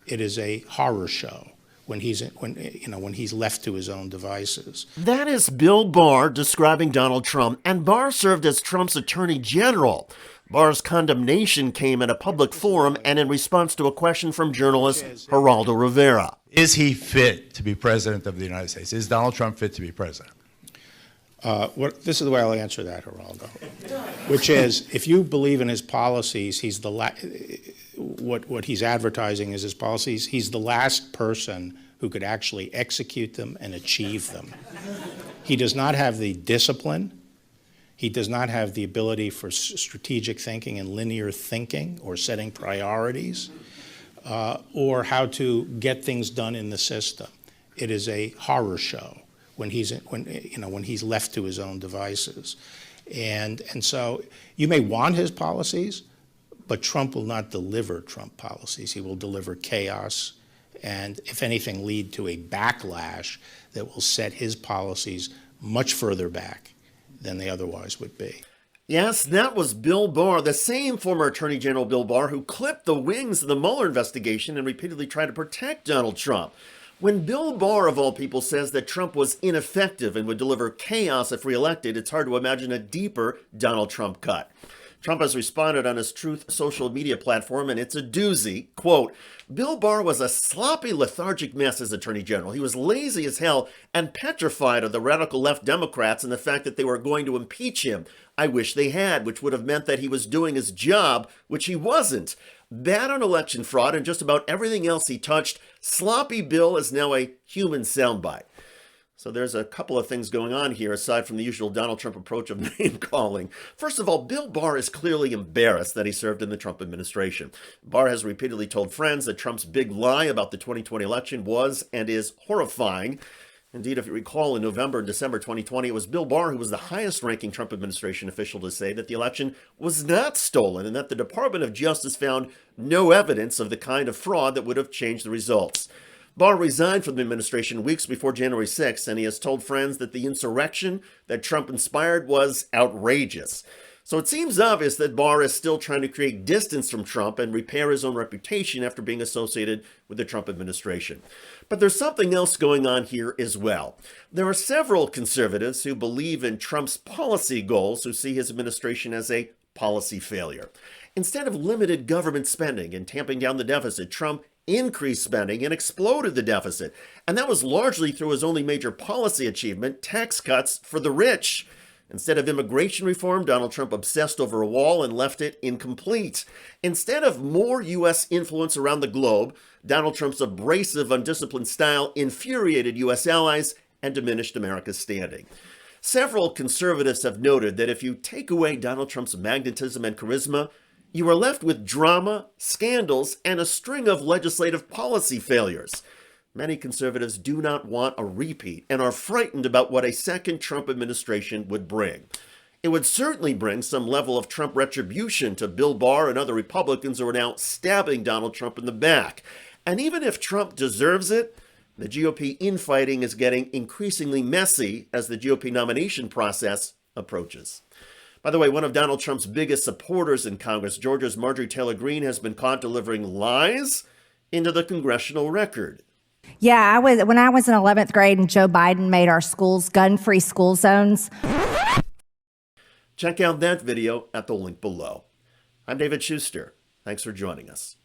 It is a horror show when he's left to his own devices. That is Bill Barr describing Donald Trump, and Barr served as Trump's attorney general. Barr's condemnation came at a public forum and in response to a question from journalist Geraldo Rivera. Is he fit to be president of the United States? Is Donald Trump fit to be president? This is the way I'll answer that, Geraldo, which is, if you believe in his policies, what he's advertising is his policies. He's the last person who could actually execute them and achieve them. He does not have the discipline. He does not have the ability for strategic thinking and linear thinking or setting priorities or how to get things done in the system. It is a horror show when he's left to his own devices. And so you may want his policies, but Trump will not deliver Trump policies. He will deliver chaos and, if anything, lead to a backlash that will set his policies much further back than they otherwise would be. Yes, that was Bill Barr, the same former Attorney General Bill Barr who clipped the wings of the Mueller investigation and repeatedly tried to protect Donald Trump. When Bill Barr, of all people, says that Trump was ineffective and would deliver chaos if reelected, it's hard to imagine a deeper Donald Trump cut. Trump has responded on his Truth social media platform, and it's a doozy. Quote, Bill Barr was a sloppy, lethargic mess as Attorney General. He was lazy as hell and petrified of the radical left Democrats and the fact that they were going to impeach him. I wish they had, which would have meant that he was doing his job, which he wasn't. Bad on election fraud and just about everything else he touched. Sloppy Bill is now a human soundbite. So there's a couple of things going on here aside from the usual Donald Trump approach of name calling. First of all, Bill Barr is clearly embarrassed that he served in the Trump administration. Barr has repeatedly told friends that Trump's big lie about the 2020 election was and is horrifying. Indeed, if you recall, in November and December 2020, it was Bill Barr who was the highest-ranking Trump administration official to say that the election was not stolen and that the Department of Justice found no evidence of the kind of fraud that would have changed the results. Barr resigned from the administration weeks before January 6th, and he has told friends that the insurrection that Trump inspired was outrageous. So it seems obvious that Barr is still trying to create distance from Trump and repair his own reputation after being associated with the Trump administration. But there's something else going on here as well. There are several conservatives who believe in Trump's policy goals who see his administration as a policy failure. Instead of limited government spending and tamping down the deficit, Trump increased spending and exploded the deficit. And that was largely through his only major policy achievement, tax cuts for the rich. Instead of immigration reform, Donald Trump obsessed over a wall and left it incomplete. Instead of more U.S. influence around the globe, Donald Trump's abrasive, undisciplined style infuriated U.S. allies and diminished America's standing. Several conservatives have noted that if you take away Donald Trump's magnetism and charisma, you are left with drama, scandals, and a string of legislative policy failures. Many conservatives do not want a repeat and are frightened about what a second Trump administration would bring. It would certainly bring some level of Trump retribution to Bill Barr and other Republicans who are now stabbing Donald Trump in the back. And even if Trump deserves it, the GOP infighting is getting increasingly messy as the GOP nomination process approaches. By the way, one of Donald Trump's biggest supporters in Congress, Georgia's Marjorie Taylor Greene, has been caught delivering lies into the congressional record. Yeah, when I was in 11th grade and Joe Biden made our schools gun-free school zones. Check out that video at the link below. I'm David Shuster. Thanks for joining us.